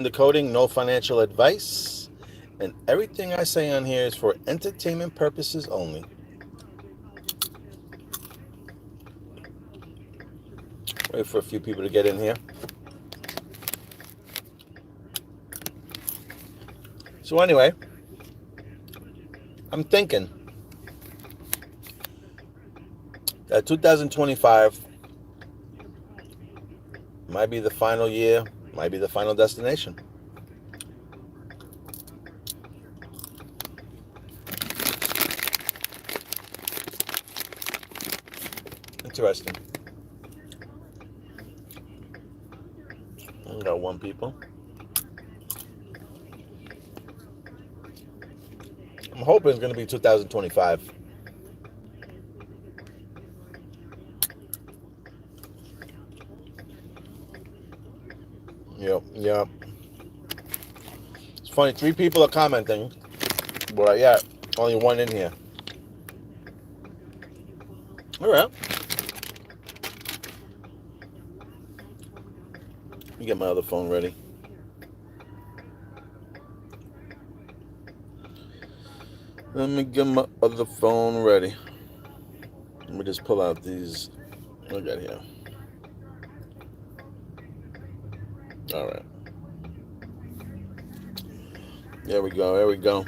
Decoding, no financial advice, and everything I say on here is for entertainment purposes only. Wait for a few people to get in here. So anyway, I'm thinking that 2025 might be the final year, might be the final destination. Interesting. I got one people. I'm hoping it's going to be 2025. Yep. It's funny, 3 people are commenting, but yeah, only 1 in here. All right. Let me get my other phone ready. Let me get my other phone ready. Let me just pull out these. What I got here? All right. There we go.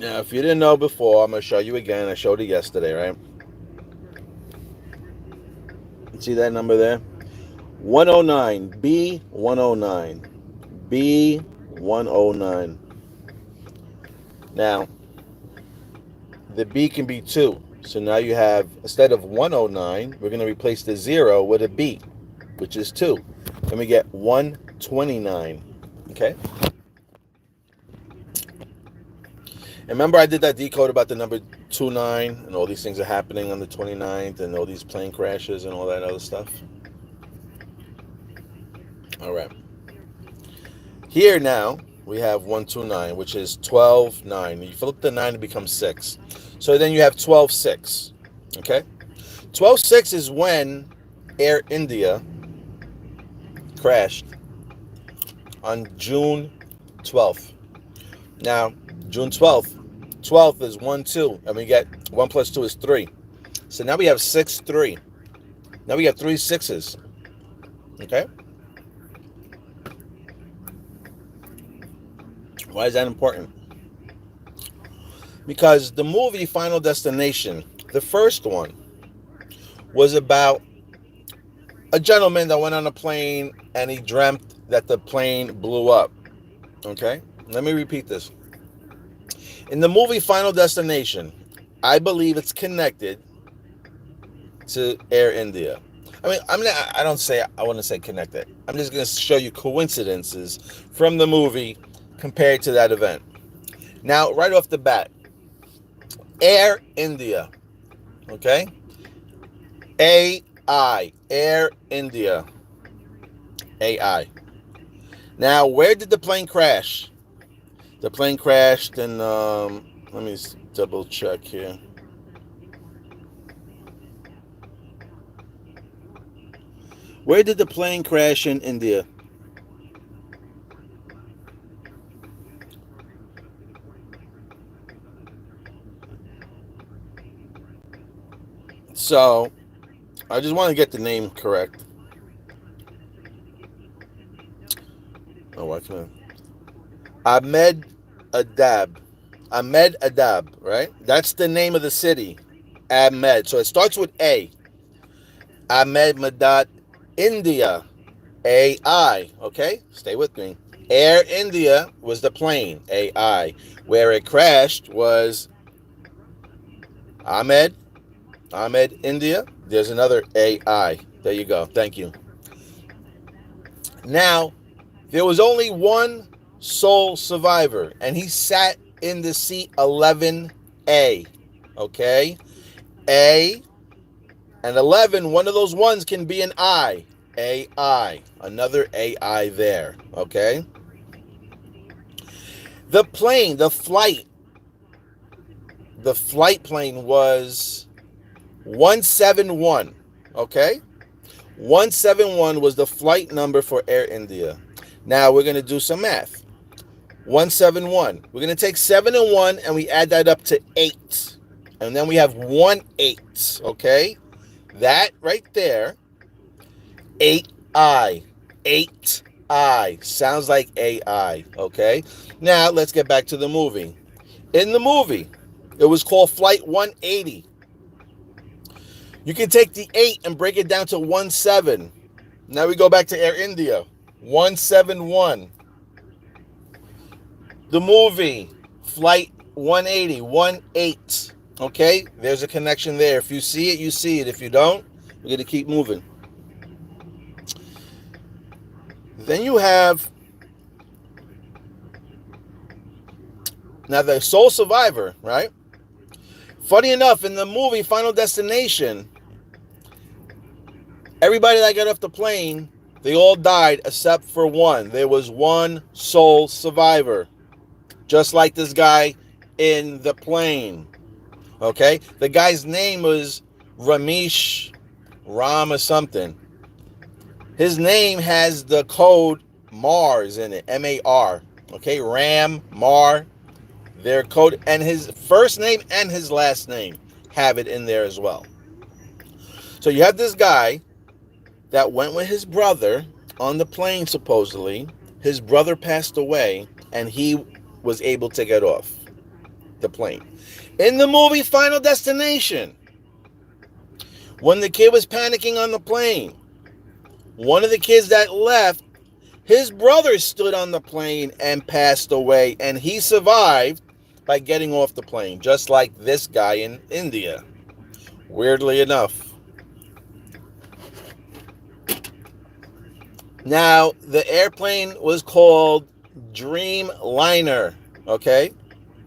Now, if you didn't know before, I'm going to show you again. I showed it yesterday, right? See that number there? 109, B109. B109. Now, the B can be 2. So now you have, instead of 109, we're going to replace the 0 with a B, which is 2. And we get 129. Okay? And remember I did that decode about the number 29 and all these things are happening on the 29th and all these plane crashes and all that other stuff? All right. Here now we have 129, which is 12, 9. You flip the 9, it becomes 6. So then you have 12, 6. Okay? 12, 6 is when Air India crashed on June 12th. Now, June 12th. 12th is 1, 2. And we get 1 plus 2 is 3. So now we have 6, 3. Now we have 3 6s. Okay? Why is that important? Because the movie Final Destination, the first one, was about a gentleman that went on a plane and he dreamt that the plane blew up. Okay? Let me repeat this. In the movie Final Destination, I believe it's connected to Air India. I mean, I want to say connected. I'm just going to show you coincidences from the movie compared to that event. Now, right off the bat, Air India, okay? AI, Air India, AI. Now, where did the plane crash? The plane crashed in, let me double check here. Where did the plane crash in India? So, I just want to get the name correct. Oh, why can't I? Ahmed Adab, right? That's the name of the city. Ahmed. So it starts with A. Ahmed Madad, India. AI. Okay? Stay with me. Air India was the plane. AI. Where it crashed was Ahmed. India. There's another AI. There you go. Thank you. Now, there was only one sole survivor, and he sat in the seat 11A. Okay? A and 11, one of those ones can be an I. AI. Another AI there. Okay? The plane, the flight plane was 171. Okay? 171 was the flight number for Air India. Now we're going to do some math. 171. We're going to take 7 and 1 and we add that up to 8. And then we have 1/8. Okay? That right there, 8I. 8I. Sounds like AI. Okay? Now let's get back to the movie. In the movie, it was called Flight 180. You can take the 8 and break it down to 17. Now we go back to Air India. 171. The movie, Flight 180, 18. Okay? There's a connection there. If you see it, you see it. If you don't, we're going to keep moving. Then you have, now the sole survivor, right? Funny enough, in the movie Final Destination, everybody that got off the plane, they all died except for one. There was one sole survivor. Just like this guy in the plane. Okay? The guy's name was Ramesh Ram or something. His name has the code Mars in it. M-A-R. Okay? Ram, Mar. Their code. And his first name and his last name have it in there as well. So you have this guy that went with his brother on the plane, supposedly. His brother passed away, and he was able to get off the plane. In the movie Final Destination, when the kid was panicking on the plane, one of the kids that left, his brother stood on the plane and passed away, and he survived by getting off the plane, just like this guy in India. Weirdly enough. Now, the airplane was called Dreamliner, okay?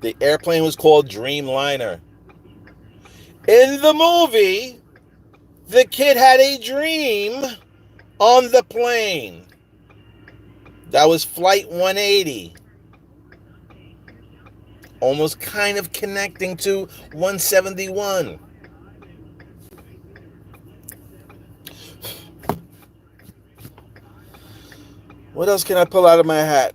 The airplane was called Dreamliner. In the movie, the kid had a dream on the plane. That was Flight 180. Almost kind of connecting to 171. What else can I pull out of my hat?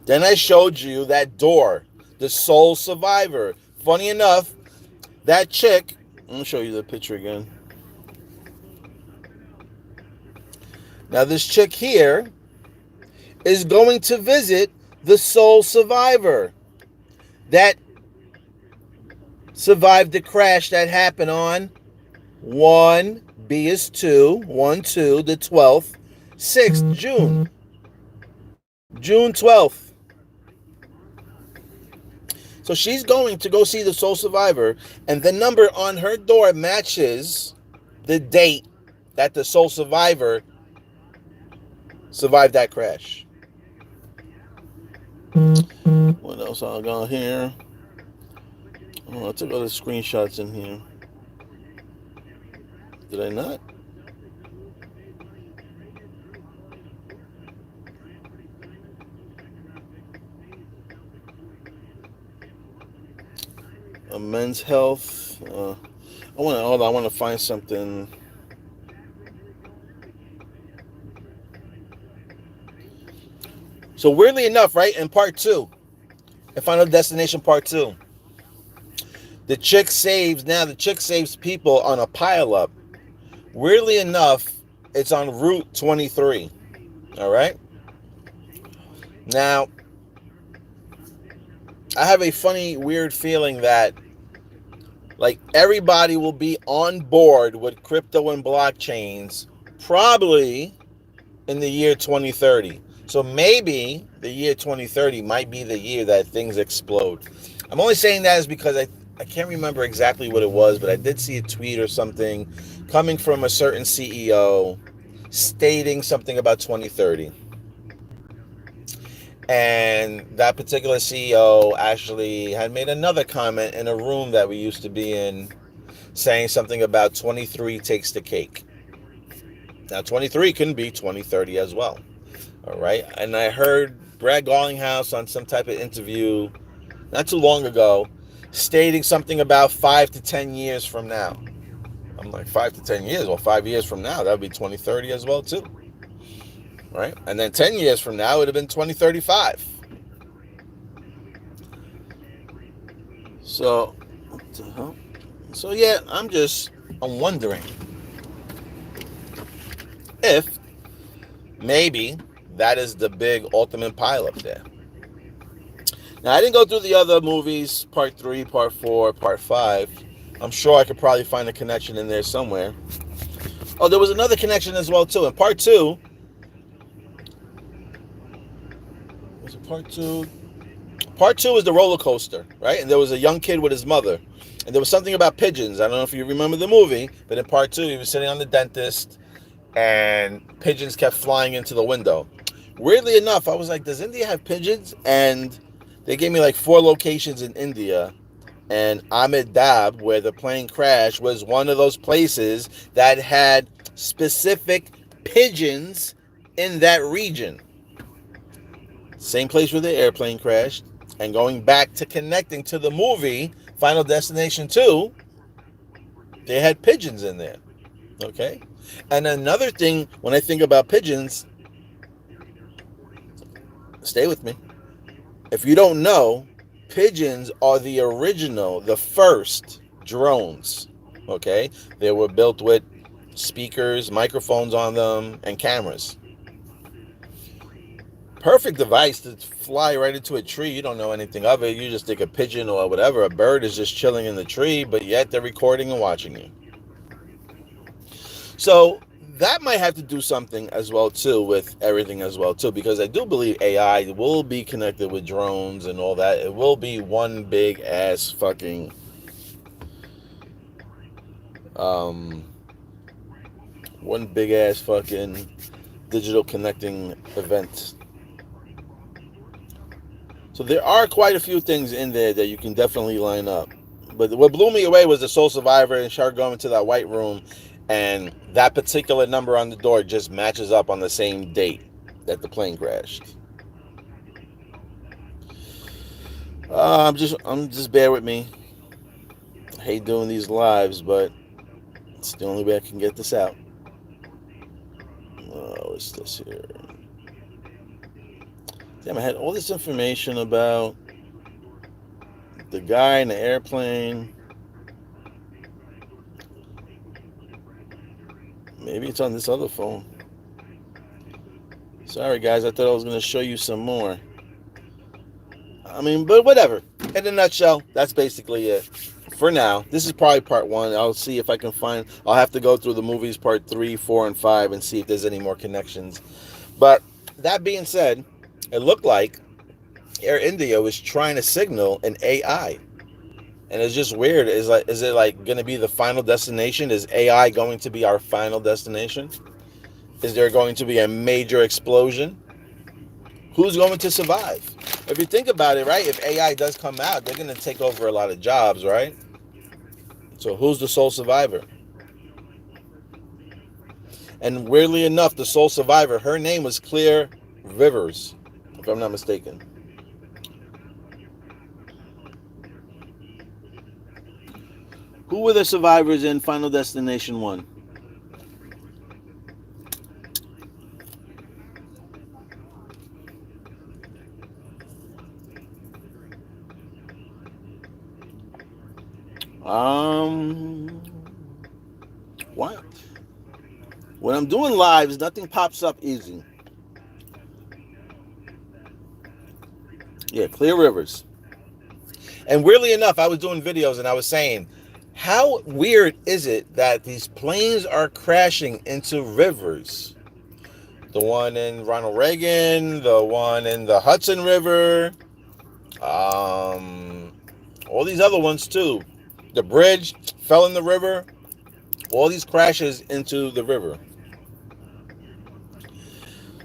Then I showed you that door, the sole survivor. Funny enough, that chick, let me show you the picture again. Now this chick here is going to visit the sole survivor that survived the crash that happened on 1, B is 2, 1, 2, the 12th, 6th, June 12th. So she's going to go see the sole survivor, and the number on her door matches the date that the sole survivor survived that crash. What else I got here? Oh, I took other screenshots in here. Did I not? Men's health. I want to find something. So weirdly enough, right, in part 2, in Final Destination part 2, the chick saves people on a pileup. Weirdly enough, it's on Route 23. All right. Now, I have a funny, weird feeling that like everybody will be on board with crypto and blockchains probably in the year 2030. So maybe the year 2030 might be the year that things explode. I'm only saying that is because I can't remember exactly what it was, but I did see a tweet or something coming from a certain CEO stating something about 2030. And that particular CEO actually had made another comment in a room that we used to be in, saying something about 23 takes the cake. Now, 23 can be 2030 as well. All right. And I heard Brad Garlinghouse on some type of interview not too long ago stating something about 5 to 10 years from now. I'm like, 5 to 10 years? Well, 5 years from now, that would be 2030 as well, too. Right? And then 10 years from now, it would have been 2035. So, what the hell? So, yeah, I'm wondering if maybe that is the big ultimate pile up there. Now, I didn't go through the other movies, part 3, part 4, part 5. I'm sure I could probably find a connection in there somewhere. Oh, there was another connection as well, too. In part 2, was it part 2? Part 2 is the roller coaster, right? And there was a young kid with his mother. And there was something about pigeons. I don't know if you remember the movie, but in part 2, he was sitting on the dentist, and pigeons kept flying into the window. Weirdly enough, I was like, does India have pigeons? And they gave me like 4 locations in India. And Ahmedabad, where the plane crashed, was one of those places that had specific pigeons in that region. Same place where the airplane crashed. And going back to connecting to the movie Final Destination 2, they had pigeons in there. Okay? And another thing, when I think about pigeons, stay with me. If you don't know, pigeons are the original, the first drones. Okay? They were built with speakers, microphones on them, and cameras. Perfect device to fly right into a tree. You don't know anything of it. You just think a pigeon or whatever. A bird is just chilling in the tree, but yet they're recording and watching you. So that might have to do something as well, too, with everything as well, too, because I do believe AI will be connected with drones and all that. It will be one big ass fucking digital connecting event. So there are quite a few things in there that you can definitely line up. But what blew me away was the sole survivor and her going to that white room, and that particular number on the door just matches up on the same date that the plane crashed. Just bear with me. I hate doing these lives, but it's the only way I can get this out. Oh, what's this here? Damn, I had all this information about the guy in the airplane. Maybe it's on this other phone. Sorry, guys. I thought I was going to show you some more. I mean, but whatever. In a nutshell, that's basically it. For now, this is probably part 1. I'll see if I can find... I'll have to go through the movies part 3, 4, and 5 and see if there's any more connections. But that being said, it looked like Air India was trying to signal an AI. And it's just weird. Is it like going to be the final destination? Is AI going to be our final destination? Is there going to be a major explosion? Who's going to survive? If you think about it, right, if AI does come out, they're going to take over a lot of jobs, right? So who's the sole survivor? And weirdly enough, the sole survivor, her name was Clear Rivers, if I'm not mistaken. Who were the survivors in Final Destination 1? What? When I'm doing lives, nothing pops up easy. Yeah, Clear Rivers. And weirdly enough, I was doing videos and I was saying, how weird is it that these planes are crashing into rivers? The one in Ronald Reagan, the one in the Hudson River, all these other ones too. The bridge fell in the river. All these crashes into the river.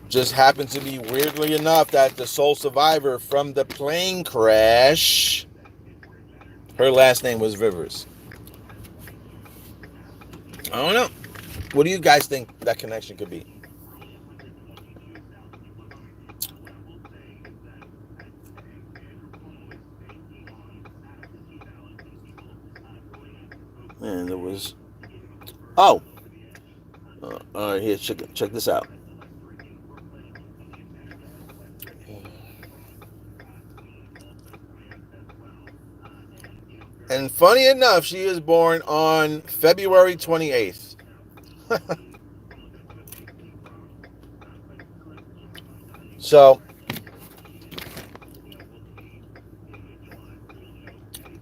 Just happened to be, weirdly enough, that the sole survivor from the plane crash, her last name was Rivers. I don't know. What do you guys think that connection could be? And there was, oh, all right, here, check this out. And funny enough, she was born on February 28th. So,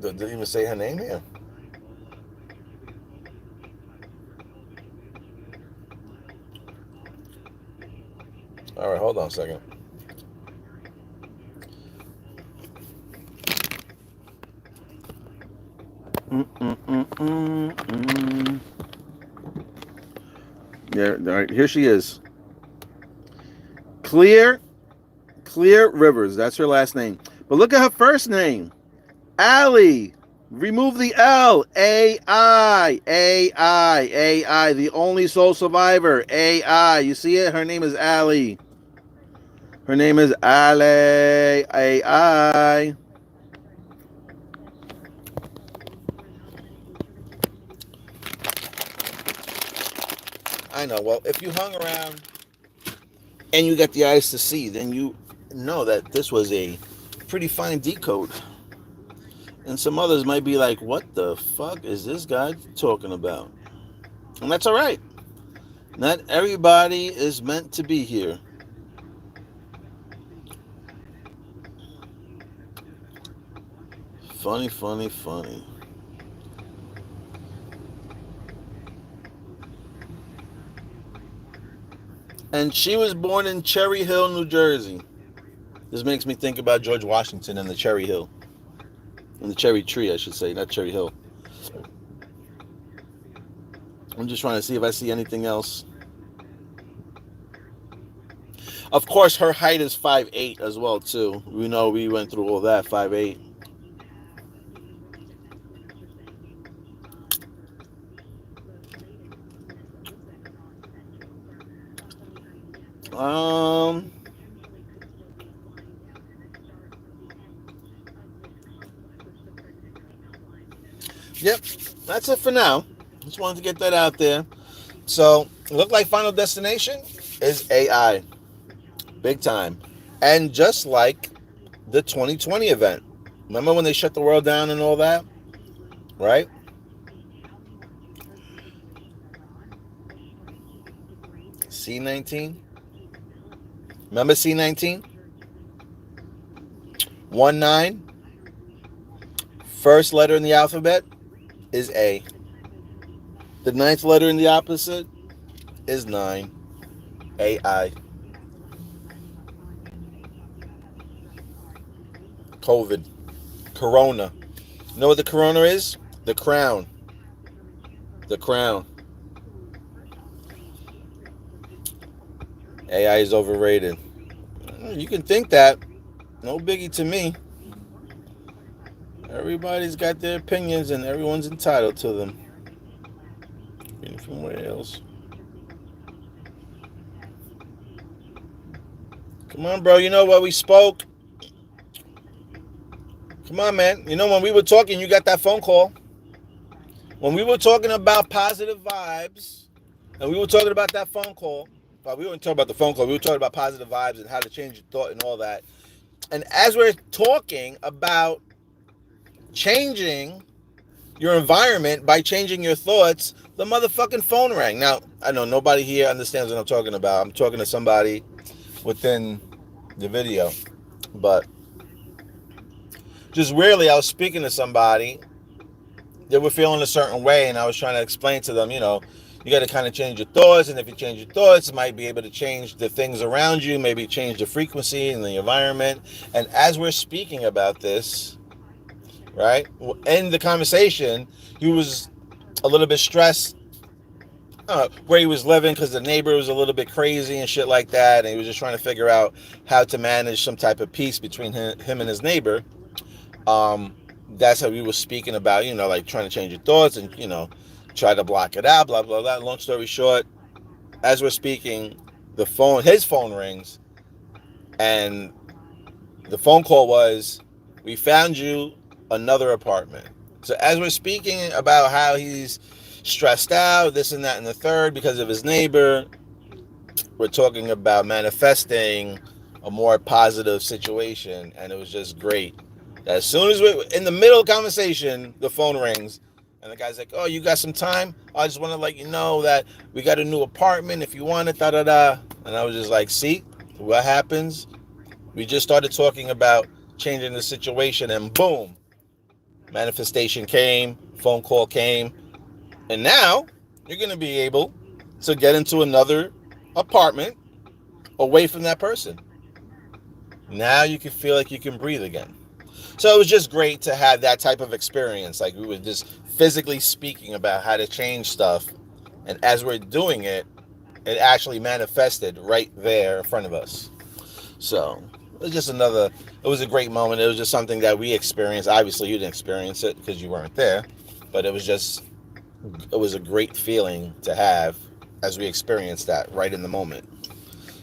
didn't even say her name here. All right, hold on a second. Yeah, all right, here she is. Clear Rivers. That's her last name. But look at her first name. Allie. Remove the L. A-I. A-I. A-I. The only sole survivor. A-I. You see it? Her name is Allie. Her name is Allie. A-I. I know. Well, if you hung around and you got the eyes to see, then you know that this was a pretty fine decode. And some others might be like, what the fuck is this guy talking about? And that's all right. Not everybody is meant to be here. Funny, funny, funny. And she was born in Cherry Hill, New Jersey. This makes me think about George Washington and the Cherry Hill. And the cherry tree, I should say, not Cherry Hill. I'm just trying to see if I see anything else. Of course, her height is 5'8" as well, too. We know we went through all that, 5'8". Yep, that's it for now. Just wanted to get that out there. So, it looked like Final Destination is AI. Big time. And just like the 2020 event. Remember when they shut the world down and all that? Right? C19? Remember C19? 19. First letter in the alphabet is A. The ninth letter in the opposite is 9. AI. COVID. Corona. You know what the corona is? The crown. The crown. AI is overrated. You can think that. No biggie to me. Everybody's got their opinions and everyone's entitled to them. Reading from Wales. Come on, bro. You know what? We spoke. Come on, man. You know, when we were talking, you got that phone call. When we were talking about positive vibes, and we were talking about that phone call, but we weren't talking about the phone call. We were talking about positive vibes and how to change your thought and all that. And as we're talking about changing your environment by changing your thoughts, the motherfucking phone rang. Now, I know nobody here understands what I'm talking about. I'm talking to somebody within the video. But just rarely I was speaking to somebody that were feeling a certain way, and I was trying to explain to them, you know, you got to kind of change your thoughts, and if you change your thoughts, it might be able to change the things around you, maybe change the frequency and the environment. And as we're speaking about this, right, in the conversation, he was a little bit stressed where he was living because the neighbor was a little bit crazy and shit like that, and he was just trying to figure out how to manage some type of peace between him and his neighbor. That's how we were speaking about, you know, like trying to change your thoughts and, you know, try to block it out, blah, blah, blah. Long story short, as we're speaking, his phone rings, and the phone call was, we found you another apartment. So as we're speaking about how he's stressed out, this and that and the third because of his neighbor, we're talking about manifesting a more positive situation, and it was just great. As soon as we're in the middle of the conversation, the phone rings, and the guy's like, "Oh, you got some time? I just want to let you know that we got a new apartment. If you want it, da da da." And I was just like, "See what happens? We just started talking about changing the situation, and boom, manifestation came, phone call came, and now you're gonna be able to get into another apartment away from that person. Now you can feel like you can breathe again." So it was just great to have that type of experience. Like we were just physically speaking about how to change stuff. And as we're doing it, it actually manifested right there in front of us. So it was just it was a great moment. It was just something that we experienced. Obviously you didn't experience it because you weren't there, but it was a great feeling to have as we experienced that right in the moment.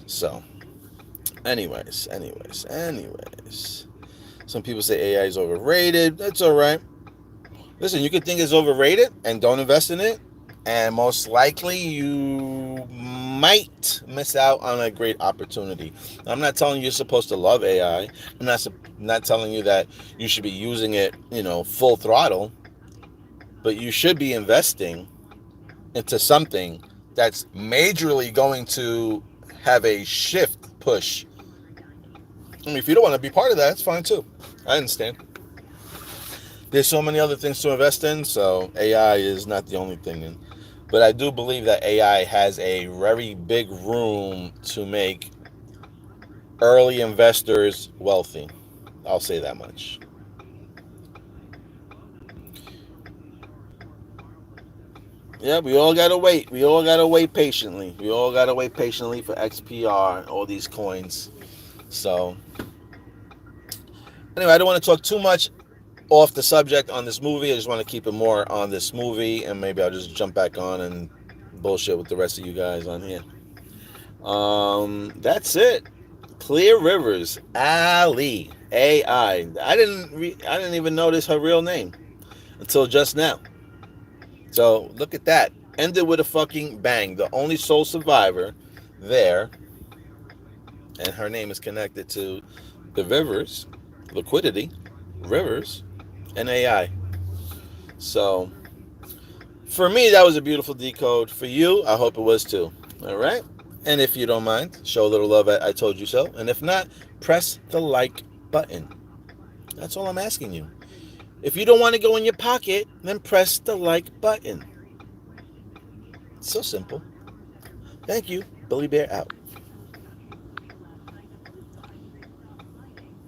So anyways. Some people say AI is overrated. That's all right. Listen, you could think it's overrated and don't invest in it, and most likely you might miss out on a great opportunity. I'm not telling you you're supposed to love AI. I'm not telling you that you should be using it, full throttle, but you should be investing into something that's majorly going to have a shift push. I mean, if you don't want to be part of that, it's fine too. I understand. There's so many other things to invest in, so AI is not the only thing. But I do believe that AI has a very big room to make early investors wealthy. I'll say that much. Yeah, we all gotta wait. We all gotta wait patiently. We all gotta wait patiently for XPR and all these coins. So anyway, I don't want to talk too much off the subject on this movie. I just want to keep it more on this movie, and maybe I'll just jump back on and bullshit with the rest of you guys on here. That's it. Clear Rivers, Ali, AI. I didn't even notice her real name until just now. So look at that. Ended with a fucking bang. The only sole survivor there, and her name is connected to the rivers, liquidity, rivers, and AI. So for me, that was a beautiful decode. For you, I hope it was too. All right. And if you don't mind, show a little love at I Told You So. And if not, press the like button. That's all I'm asking you. If you don't want to go in your pocket, then press the like button. It's so simple. Thank you. Bully Bear out.